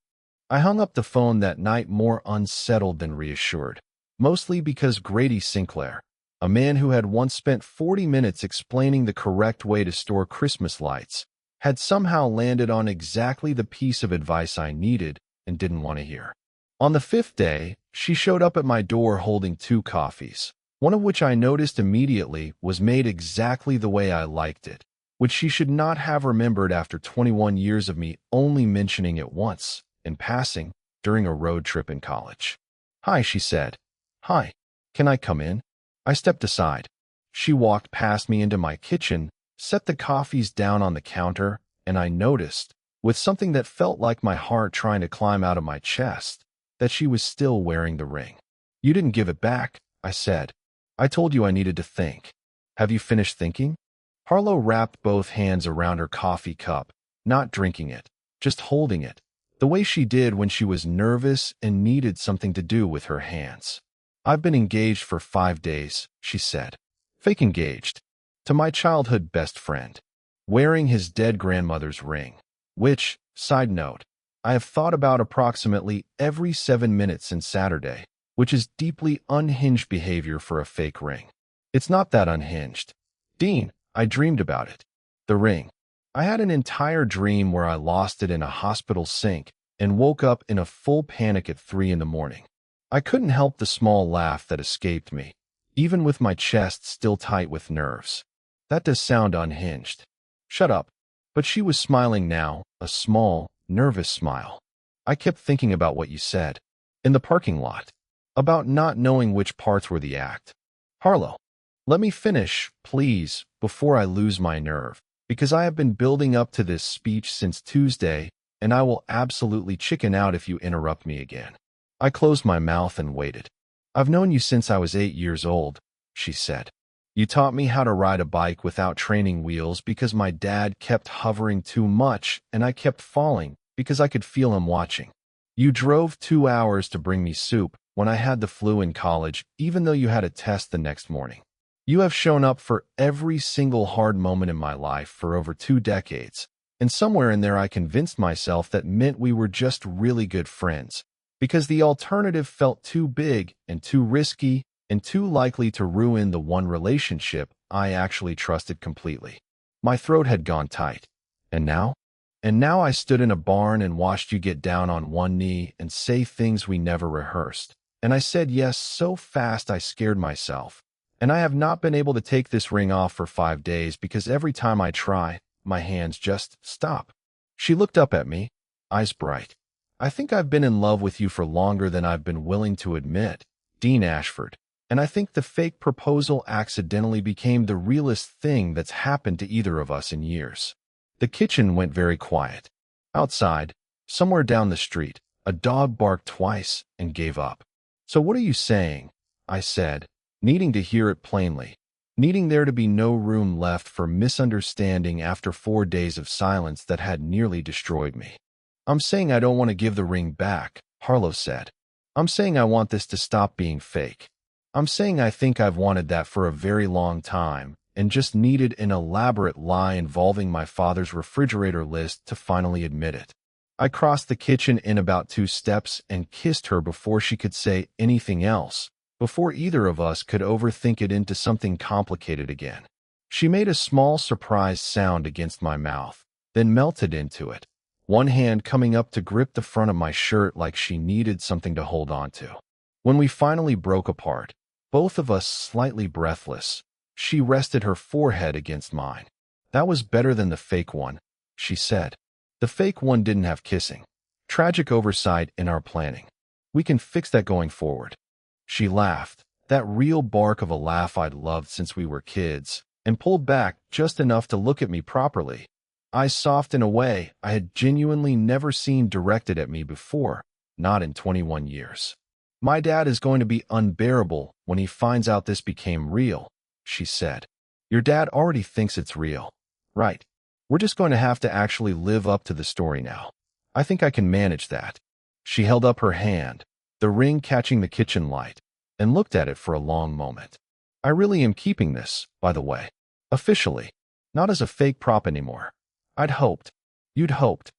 I hung up the phone that night more unsettled than reassured, mostly because Grady Sinclair, a man who had once spent 40 minutes explaining the correct way to store Christmas lights, had somehow landed on exactly the piece of advice I needed and didn't want to hear. On the 5th day, she showed up at my door holding 2 coffees, one of which I noticed immediately was made exactly the way I liked it, which she should not have remembered after 21 years of me only mentioning it once, in passing, during a road trip in college. Hi, she said. Hi. Can I come in? I stepped aside. She walked past me into my kitchen, set the coffees down on the counter, and I noticed, with something that felt like my heart trying to climb out of my chest, that she was still wearing the ring. You didn't give it back, I said. I told you I needed to think. Have you finished thinking? Harlow wrapped both hands around her coffee cup, not drinking it, just holding it, the way she did when she was nervous and needed something to do with her hands. I've been engaged for 5 days, she said. Fake engaged. To my childhood best friend. Wearing his dead grandmother's ring, which, side note, I have thought about approximately every 7 minutes since Saturday, which is deeply unhinged behavior for a fake ring. It's not that unhinged. Dean, I dreamed about it. The ring. I had an entire dream where I lost it in a hospital sink and woke up in a full panic at 3 in the morning. I couldn't help the small laugh that escaped me, even with my chest still tight with nerves. That does sound unhinged. Shut up. But she was smiling now, a small, nervous smile. I kept thinking about what you said. In the parking lot. About not knowing which parts were the act. Harlow, let me finish, please, before I lose my nerve, because I have been building up to this speech since Tuesday, and I will absolutely chicken out if you interrupt me again. I closed my mouth and waited. I've known you since I was 8 years old, she said. You taught me how to ride a bike without training wheels because my dad kept hovering too much and I kept falling, because I could feel him watching. You drove 2 hours to bring me soup when I had the flu in college, even though you had a test the next morning. You have shown up for every single hard moment in my life for over 2 decades, and somewhere in there I convinced myself that meant we were just really good friends, because the alternative felt too big and too risky and too likely to ruin the one relationship I actually trusted completely. My throat had gone tight. And now? And now I stood in a barn and watched you get down on one knee and say things we never rehearsed. And I said yes so fast I scared myself. And I have not been able to take this ring off for 5 days because every time I try, my hands just stop. She looked up at me, eyes bright. I think I've been in love with you for longer than I've been willing to admit, Dean Ashford. And I think the fake proposal accidentally became the realest thing that's happened to either of us in years. The kitchen went very quiet. Outside, somewhere down the street, a dog barked twice and gave up. So what are you saying? I said, needing to hear it plainly, needing there to be no room left for misunderstanding after 4 days of silence that had nearly destroyed me. I'm saying I don't want to give the ring back, Harlow said. I'm saying I want this to stop being fake. I'm saying I think I've wanted that for a very long time and just needed an elaborate lie involving my father's refrigerator list to finally admit it. I crossed the kitchen in about 2 steps and kissed her before she could say anything else, before either of us could overthink it into something complicated again. She made a small surprised sound against my mouth, then melted into it, one hand coming up to grip the front of my shirt like she needed something to hold on to. When we finally broke apart, both of us slightly breathless, she rested her forehead against mine. That was better than the fake one, she said. The fake one didn't have kissing. Tragic oversight in our planning. We can fix that going forward. She laughed, that real bark of a laugh I'd loved since we were kids, and pulled back just enough to look at me properly. Eyes soft in a way I had genuinely never seen directed at me before, not in 21 years. My dad is going to be unbearable when he finds out this became real, she said. Your dad already thinks it's real. Right. We're just going to have to actually live up to the story now. I think I can manage that. She held up her hand, the ring catching the kitchen light, and looked at it for a long moment. I really am keeping this, by the way. Officially. Not as a fake prop anymore. I'd hoped. You'd hoped.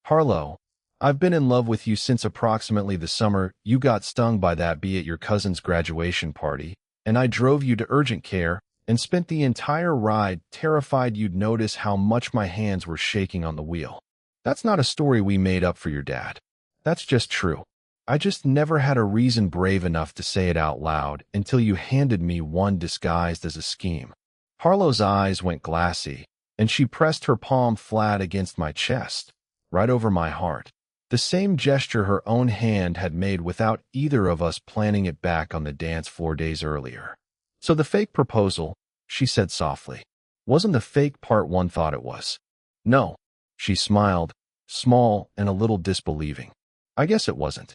Harlow, I've been in love with you since approximately the summer you got stung by that bee at your cousin's graduation party, and I drove you to urgent care and spent the entire ride terrified you'd notice how much my hands were shaking on the wheel. That's not a story we made up for your dad. That's just true. I just never had a reason brave enough to say it out loud until you handed me one disguised as a scheme. Harlow's eyes went glassy, and she pressed her palm flat against my chest, right over my heart. The same gesture her own hand had made without either of us planning it back on the dance floor days earlier. So the fake proposal, she said softly, wasn't the fake part one thought it was. No, she smiled, small and a little disbelieving. I guess it wasn't.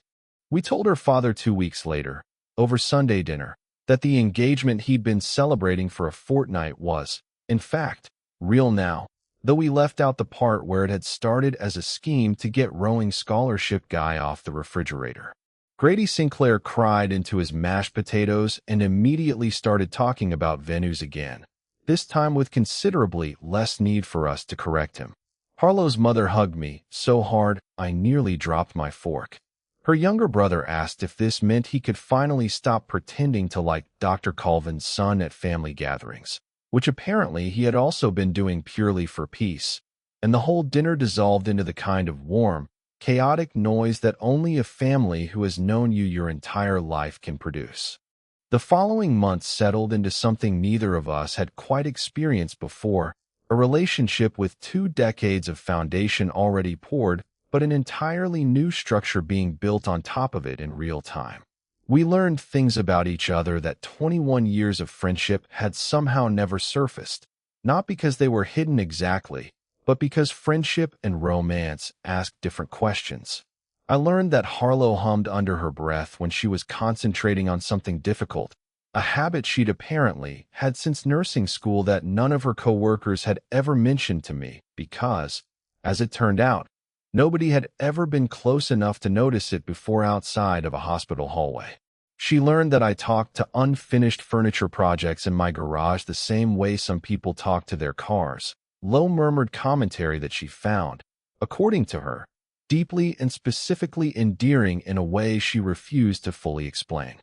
We told her father 2 weeks later, over Sunday dinner, that the engagement he'd been celebrating for a fortnight was, in fact, real now, though we left out the part where it had started as a scheme to get rowing scholarship guy off the refrigerator. Grady Sinclair cried into his mashed potatoes and immediately started talking about venues again, this time with considerably less need for us to correct him. Harlow's mother hugged me so hard I nearly dropped my fork. Her younger brother asked if this meant he could finally stop pretending to like Dr. Colvin's son at family gatherings, which apparently he had also been doing purely for peace, and the whole dinner dissolved into the kind of warm, chaotic noise that only a family who has known you your entire life can produce. The following months settled into something neither of us had quite experienced before, a relationship with 2 decades of foundation already poured, but an entirely new structure being built on top of it in real time. We learned things about each other that 21 years of friendship had somehow never surfaced, not because they were hidden exactly, but because friendship and romance asked different questions. I learned that Harlow hummed under her breath when she was concentrating on something difficult, a habit she'd apparently had since nursing school that none of her coworkers had ever mentioned to me because, as it turned out, Nobody had ever been close enough to notice it before outside of a hospital hallway. She learned that I talked to unfinished furniture projects in my garage the same way some people talk to their cars. Low murmured commentary that she found, according to her, deeply and specifically endearing in a way she refused to fully explain.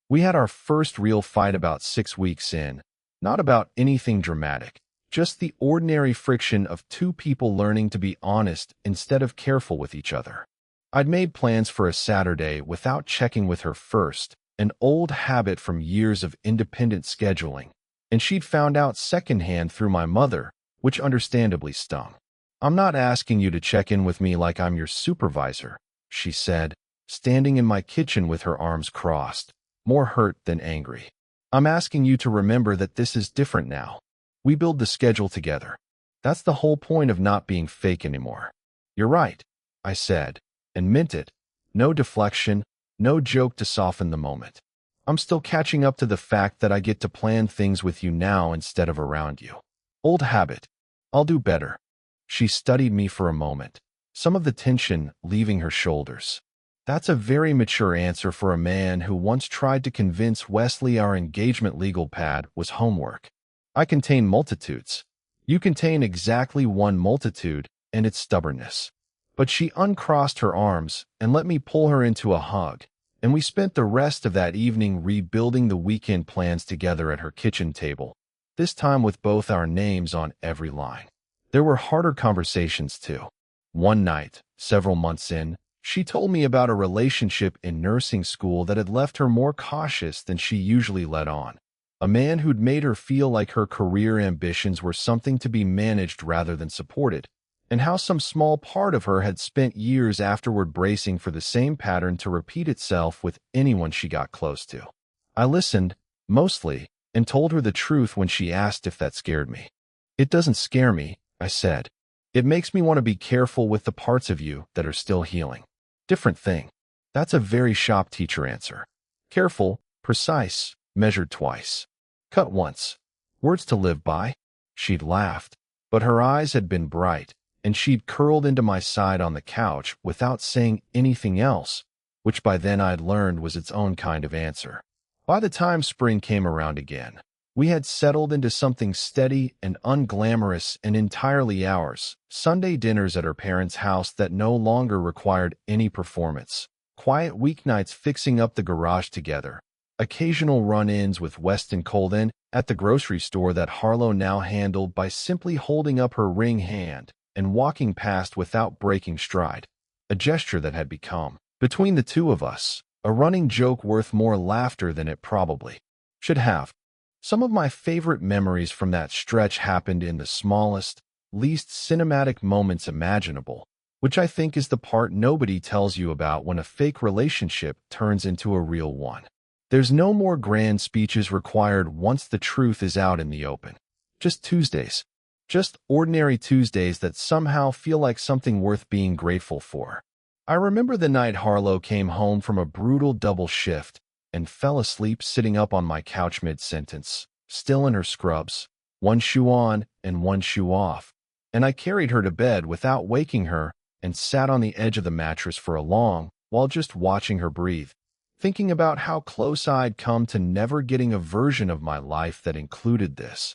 We had our first real fight about 6 weeks in, not about anything dramatic, just the ordinary friction of two people learning to be honest instead of careful with each other. I'd made plans for a Saturday without checking with her first, an old habit from years of independent scheduling, and she'd found out secondhand through my mother, which understandably stung. "I'm not asking you to check in with me like I'm your supervisor," she said, standing in my kitchen with her arms crossed, more hurt than angry. "I'm asking you to remember that this is different now. We build the schedule together. That's the whole point of not being fake anymore." "You're right," I said, and meant it. No deflection, no joke to soften the moment. "I'm still catching up to the fact that I get to plan things with you now instead of around you. Old habit. I'll do better." She studied me for a moment, some of the tension leaving her shoulders. "That's a very mature answer for a man who once tried to convince Wesley our engagement legal pad was homework. I contain multitudes. You contain exactly one multitude, and it's stubbornness." But she uncrossed her arms and let me pull her into a hug, and we spent the rest of that evening rebuilding the weekend plans together at her kitchen table, this time with both our names on every line. There were harder conversations, too. One night, several months in, she told me about a relationship in nursing school that had left her more cautious than she usually let on. A man who'd made her feel like her career ambitions were something to be managed rather than supported, and how some small part of her had spent years afterward bracing for the same pattern to repeat itself with anyone she got close to. I listened, mostly, and told her the truth when she asked if that scared me. "It doesn't scare me," I said. "It makes me want to be careful with the parts of you that are still healing." "Different thing." That's a very shop teacher answer. Careful, precise, measured twice. Cut once. Words to live by. She'd laughed, but her eyes had been bright, and she'd curled into my side on the couch without saying anything else, which by then I'd learned was its own kind of answer. By the time spring came around again, we had settled into something steady and unglamorous and entirely ours, Sunday dinners at her parents' house that no longer required any performance, quiet weeknights fixing up the garage together, occasional run-ins with Weston Colden at the grocery store that Harlow now handled by simply holding up her ring hand and walking past without breaking stride, a gesture that had become, between the two of us, a running joke worth more laughter than it probably should have. Some of my favorite memories from that stretch happened in the smallest, least cinematic moments imaginable, which I think is the part nobody tells you about when a fake relationship turns into a real one. There's no more grand speeches required once the truth is out in the open. Just Tuesdays. Just ordinary Tuesdays that somehow feel like something worth being grateful for. I remember the night Harlow came home from a brutal double shift and fell asleep sitting up on my couch mid-sentence, still in her scrubs, one shoe on and one shoe off, and I carried her to bed without waking her and sat on the edge of the mattress for a long while just watching her breathe, thinking about how close I'd come to never getting a version of my life that included this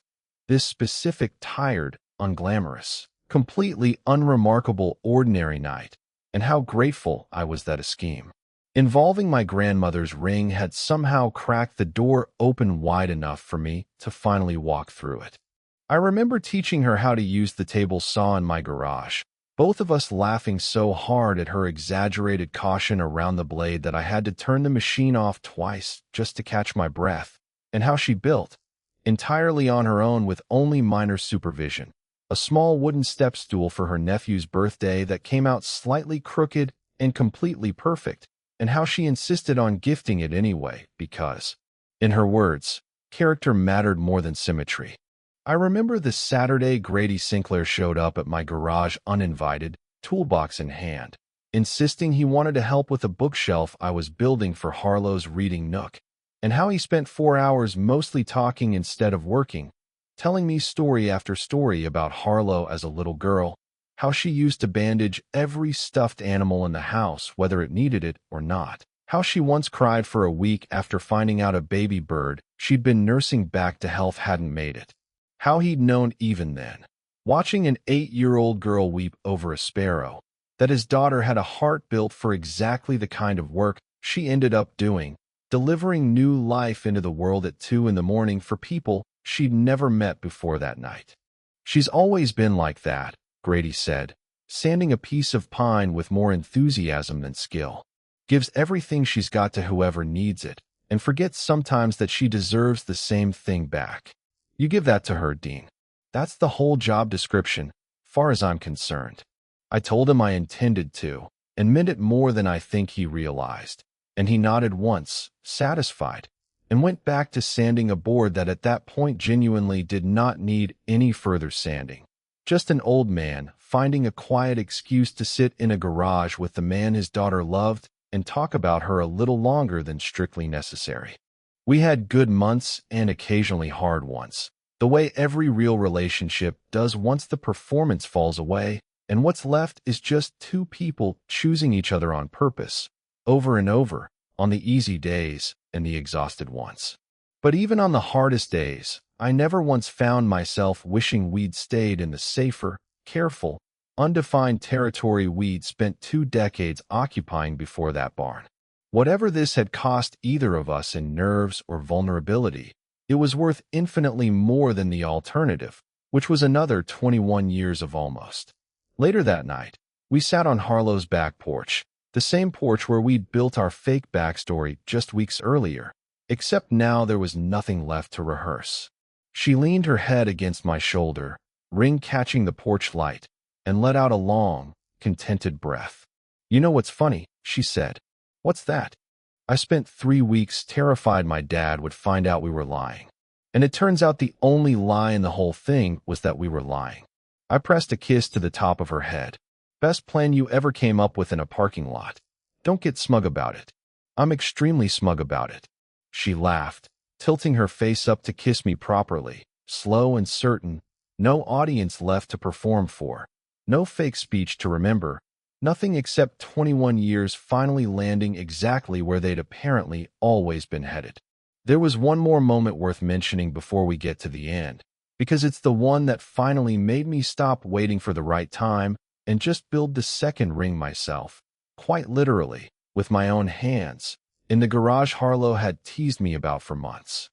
specific tired, unglamorous, completely unremarkable ordinary night, and how grateful I was that a scheme involving my grandmother's ring had somehow cracked the door open wide enough for me to finally walk through it. I remember teaching her how to use the table saw in my garage, both of us laughing so hard at her exaggerated caution around the blade that I had to turn the machine off twice just to catch my breath, and how she built, entirely on her own with only minor supervision, a small wooden step stool for her nephew's birthday that came out slightly crooked and completely perfect, and how she insisted on gifting it anyway because, in her words, character mattered more than symmetry. I remember the Saturday Grady Sinclair showed up at my garage uninvited, toolbox in hand, insisting he wanted to help with a bookshelf I was building for Harlow's reading nook, and how he spent 4 hours mostly talking instead of working, telling me story after story about Harlow as a little girl, how she used to bandage every stuffed animal in the house, whether it needed it or not. How she once cried for a week after finding out a baby bird she'd been nursing back to health hadn't made it. How he'd known even then, watching an 8-year-old girl weep over a sparrow, that his daughter had a heart built for exactly the kind of work she ended up doing, delivering new life into the world at 2 in the morning for people she'd never met before that night. She's always been like that, Grady said, sanding a piece of pine with more enthusiasm than skill. Gives everything she's got to whoever needs it, and forgets sometimes that she deserves the same thing back. You give that to her, Dean. That's the whole job description, far as I'm concerned. I told him I intended to, and meant it more than I think he realized, and he nodded once, satisfied, and went back to sanding a board that at that point genuinely did not need any further sanding. Just an old man finding a quiet excuse to sit in a garage with the man his daughter loved and talk about her a little longer than strictly necessary. We had good months and occasionally hard ones, the way every real relationship does once the performance falls away, and what's left is just two people choosing each other on purpose, over and over, on the easy days and the exhausted ones. But even on the hardest days, I never once found myself wishing we'd stayed in the safer, careful, undefined territory we'd spent 2 decades occupying before that barn. Whatever this had cost either of us in nerves or vulnerability, it was worth infinitely more than the alternative, which was another 21 years of almost. Later that night, we sat on Harlow's back porch, the same porch where we'd built our fake backstory just weeks earlier, except now there was nothing left to rehearse. She leaned her head against my shoulder, ring catching the porch light, and let out a long, contented breath. "You know what's funny?" she said. "What's that?" "I spent 3 weeks terrified my dad would find out we were lying. And it turns out the only lie in the whole thing was that we were lying." I pressed a kiss to the top of her head. "Best plan you ever came up with in a parking lot. Don't get smug about it." "I'm extremely smug about it." She laughed, tilting her face up to kiss me properly, slow and certain, no audience left to perform for. No fake speech to remember, nothing except 21 years finally landing exactly where they'd apparently always been headed. There was one more moment worth mentioning before we get to the end, because it's the one that finally made me stop waiting for the right time and just build the second ring myself, quite literally, with my own hands, in the garage Harlow had teased me about for months.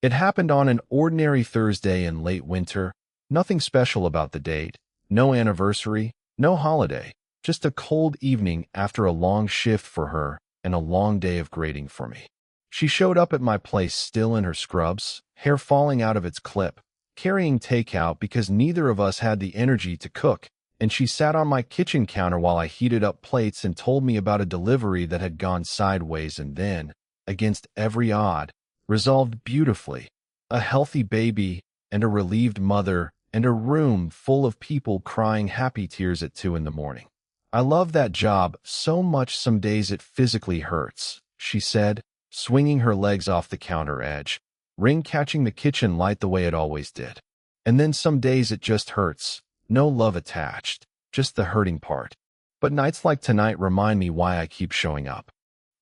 It happened on an ordinary Thursday in late winter, nothing special about the date. No anniversary, no holiday, just a cold evening after a long shift for her and a long day of grading for me. She showed up at my place still in her scrubs, hair falling out of its clip, carrying takeout because neither of us had the energy to cook, and she sat on my kitchen counter while I heated up plates and told me about a delivery that had gone sideways and then, against every odd, resolved beautifully. A healthy baby and a relieved mother and a room full of people crying happy tears at 2 in the morning. "I love that job so much some days it physically hurts," she said, swinging her legs off the counter edge, ring catching the kitchen light the way it always did. "And then some days it just hurts, no love attached, just the hurting part. But nights like tonight remind me why I keep showing up."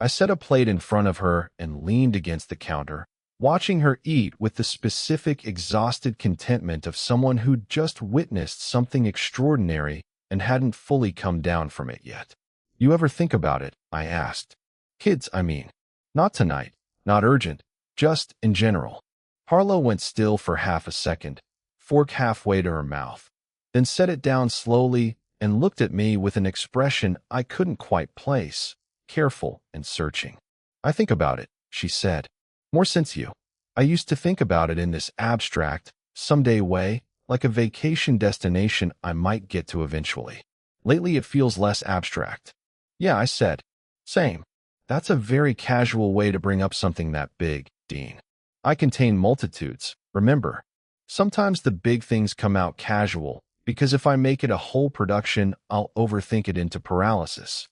I set a plate in front of her and leaned against the counter, watching her eat with the specific exhausted contentment of someone who'd just witnessed something extraordinary and hadn't fully come down from it yet. "You ever think about it?" I asked. "Kids, I mean. Not tonight, not urgent, just in general." Harlow went still for half a second, fork halfway to her mouth, then set it down slowly and looked at me with an expression I couldn't quite place, careful and searching. "I think about it," she said. "More since you. I used to think about it in this abstract, someday way, like a vacation destination I might get to eventually. Lately it feels less abstract." "Yeah," I said. "Same." "That's a very casual way to bring up something that big, Dean. I contain multitudes, remember. Sometimes the big things come out casual, because if I make it a whole production, I'll overthink it into paralysis."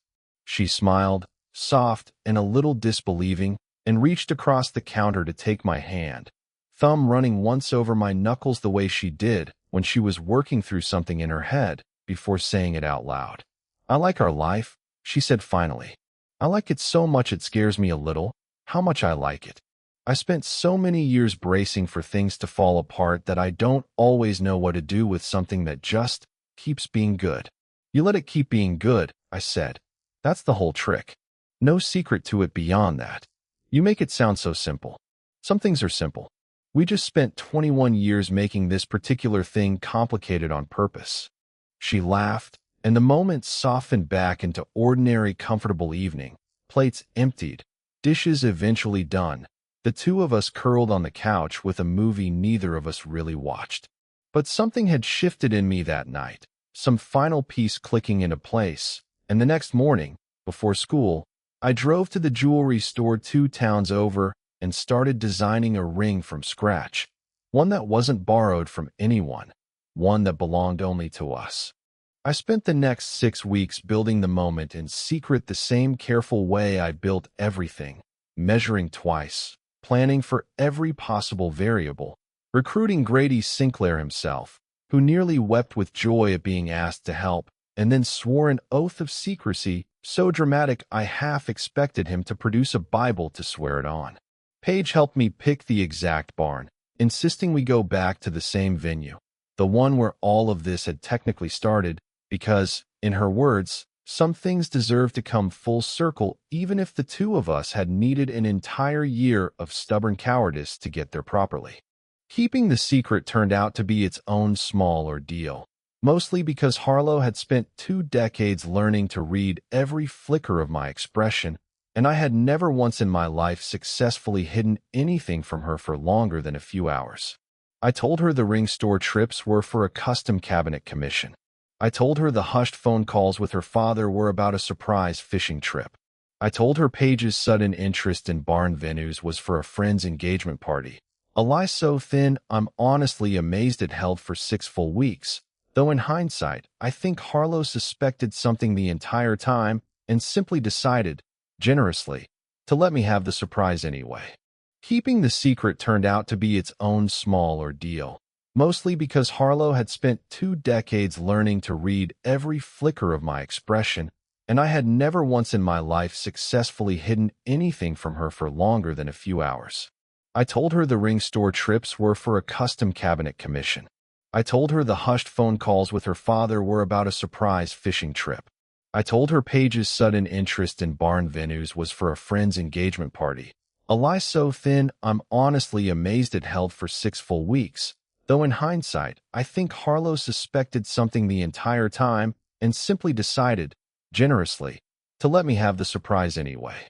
She smiled, soft and a little disbelieving, and reached across the counter to take my hand, thumb running once over my knuckles the way she did when she was working through something in her head, before saying it out loud. "I like our life," she said finally. "I like it so much it scares me a little, how much I like it. I spent so many years bracing for things to fall apart that I don't always know what to do with something that just keeps being good." "You let it keep being good," I said. "That's the whole trick. No secret to it beyond that. You make it sound so simple. Some things are simple. We just spent 21 years making this particular thing complicated on purpose." She laughed, and the moment softened back into ordinary, comfortable evening. Plates emptied, dishes eventually done. The two of us curled on the couch with a movie neither of us really watched. But something had shifted in me that night, some final piece clicking into place, and the next morning, before school, I drove to the jewelry store 2 towns over and started designing a ring from scratch, one that wasn't borrowed from anyone, one that belonged only to us. I spent the next 6 weeks building the moment in secret the same careful way I built everything, measuring twice, planning for every possible variable, recruiting Grady Sinclair himself, who nearly wept with joy at being asked to help, and then swore an oath of secrecy so dramatic I half expected him to produce a Bible to swear it on. Paige helped me pick the exact barn, insisting we go back to the same venue, the one where all of this had technically started, because, in her words, some things deserve to come full circle even if the two of us had needed an entire year of stubborn cowardice to get there properly. Keeping the secret turned out to be its own small ordeal, mostly because Harlow had spent 2 decades learning to read every flicker of my expression, and I had never once in my life successfully hidden anything from her for longer than a few hours. I told her the ring store trips were for a custom cabinet commission. I told her the hushed phone calls with her father were about a surprise fishing trip. I told her Paige's sudden interest in barn venues was for a friend's engagement party. A lie so thin, I'm honestly amazed it held for 6 full weeks, though in hindsight, I think Harlow suspected something the entire time and simply decided, generously, to let me have the surprise anyway. Keeping the secret turned out to be its own small ordeal, mostly because Harlow had spent 2 decades learning to read every flicker of my expression, and I had never once in my life successfully hidden anything from her for longer than a few hours. I told her the ring store trips were for a custom cabinet commission. I told her the hushed phone calls with her father were about a surprise fishing trip. I told her Paige's sudden interest in barn venues was for a friend's engagement party. A lie so thin, I'm honestly amazed it held for 6 full weeks, though in hindsight, I think Harlow suspected something the entire time and simply decided, generously, to let me have the surprise anyway.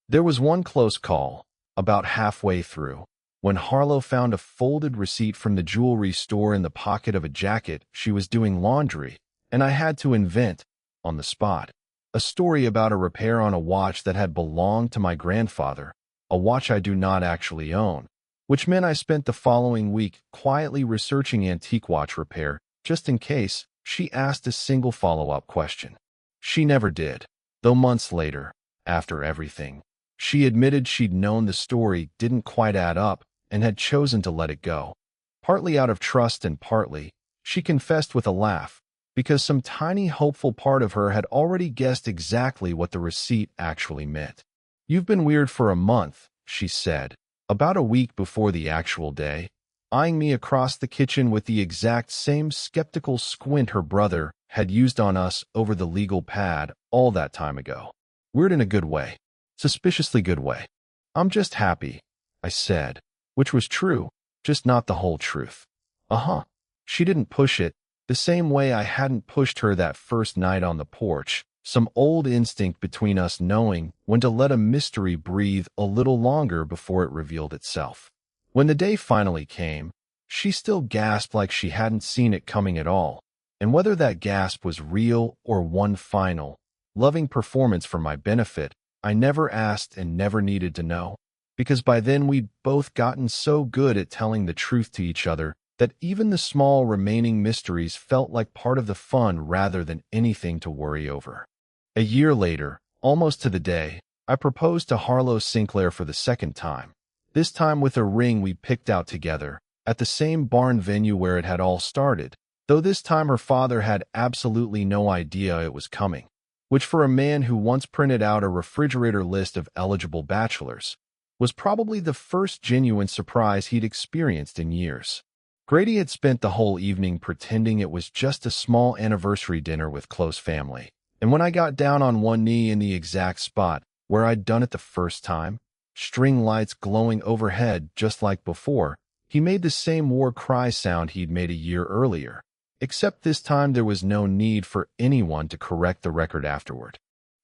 There was one close call, about halfway through, when Harlow found a folded receipt from the jewelry store in the pocket of a jacket she was doing laundry, and I had to invent, on the spot, a story about a repair on a watch that had belonged to my grandfather, a watch I do not actually own, which meant I spent the following week quietly researching antique watch repair, just in case she asked a single follow-up question. She never did, though months later, after everything, she admitted she'd known the story didn't quite add up and had chosen to let it go. Partly out of trust and partly, she confessed with a laugh, because some tiny hopeful part of her had already guessed exactly what the receipt actually meant. "You've been weird for a month," she said, about a week before the actual day, eyeing me across the kitchen with the exact same skeptical squint her brother had used on us over the legal pad all that time ago. Weird in a good way. Suspiciously good way. "I'm just happy," I said, which was true, just not the whole truth. Uh-huh. She didn't push it, the same way I hadn't pushed her that first night on the porch, some old instinct between us knowing when to let a mystery breathe a little longer before it revealed itself. When the day finally came, she still gasped like she hadn't seen it coming at all, and whether that gasp was real or one final, loving performance for my benefit, I never asked and never needed to know, because by then we'd both gotten so good at telling the truth to each other that even the small remaining mysteries felt like part of the fun rather than anything to worry over. A year later, almost to the day, I proposed to Harlow Sinclair for the second time, this time with a ring we picked out together, at the same barn venue where it had all started, though this time her father had absolutely no idea it was coming, which for a man who once printed out a refrigerator list of eligible bachelors, was probably the first genuine surprise he'd experienced in years. Grady had spent the whole evening pretending it was just a small anniversary dinner with close family, and when I got down on one knee in the exact spot where I'd done it the first time, string lights glowing overhead just like before, he made the same war cry sound he'd made a year earlier, except this time there was no need for anyone to correct the record afterward.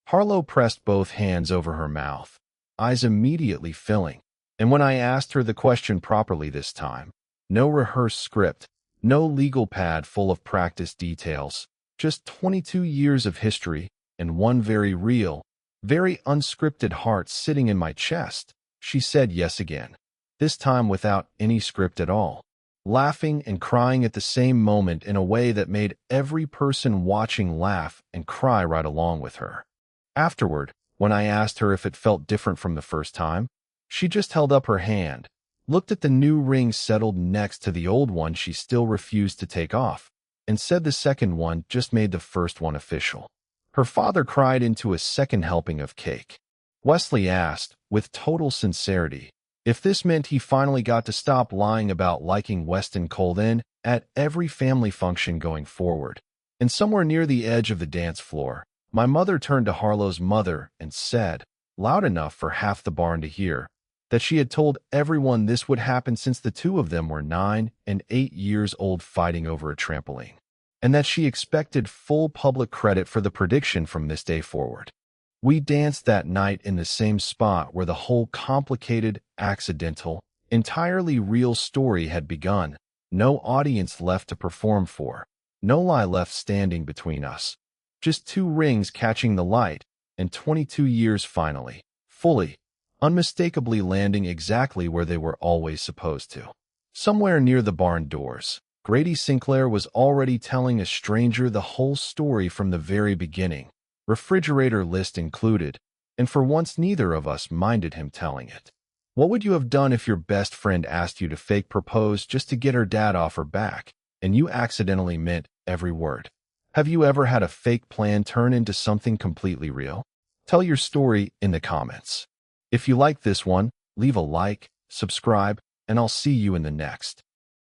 Harlow pressed both hands over her mouth, eyes immediately filling, and when I asked her the question properly this time, no rehearsed script, no legal pad full of practice details, just 22 years of history and one very real, very unscripted heart sitting in my chest, she said yes again, this time without any script at all, laughing and crying at the same moment in a way that made every person watching laugh and cry right along with her. Afterward, when I asked her if it felt different from the first time, she just held up her hand, looked at the new ring settled next to the old one she still refused to take off, and said the second one just made the first one official. Her father cried into a second helping of cake. Wesley asked, with total sincerity, if this meant he finally got to stop lying about liking Weston Colden at every family function going forward. And somewhere near the edge of the dance floor, my mother turned to Harlow's mother and said, loud enough for half the barn to hear, that she had told everyone this would happen since the two of them were 9 and 8 years old fighting over a trampoline, and that she expected full public credit for the prediction from this day forward. We danced that night in the same spot where the whole complicated, accidental, entirely real story had begun, no audience left to perform for, no lie left standing between us, just two rings catching the light, and 22 years finally, fully, unmistakably landing exactly where they were always supposed to. Somewhere near the barn doors, Grady Sinclair was already telling a stranger the whole story from the very beginning, refrigerator list included, and for once neither of us minded him telling it. What would you have done if your best friend asked you to fake propose just to get her dad off her back, and you accidentally meant every word? Have you ever had a fake plan turn into something completely real? Tell your story in the comments. If you like this one, leave a like, subscribe, and I'll see you in the next.